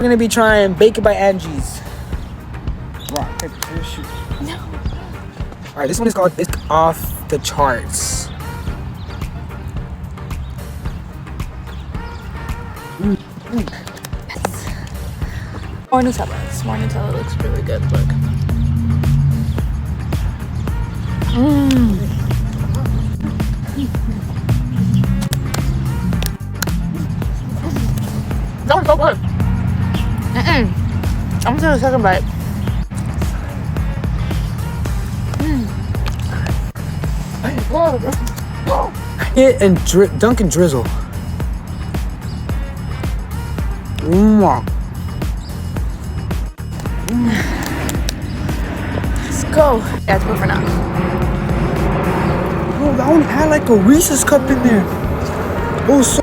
We're gonna be trying Bacon by Angie's. Rock, paper, scissors, shoot. No. Alright, this one is called It's Off the Charts. More Nutella. This more Nutella looks really good. Look. Don't go good. I'm gonna take a second bite. Hit and dunk and drizzle. Let's go. That's good for now. Bro, I only had like a Reese's cup in there. It was so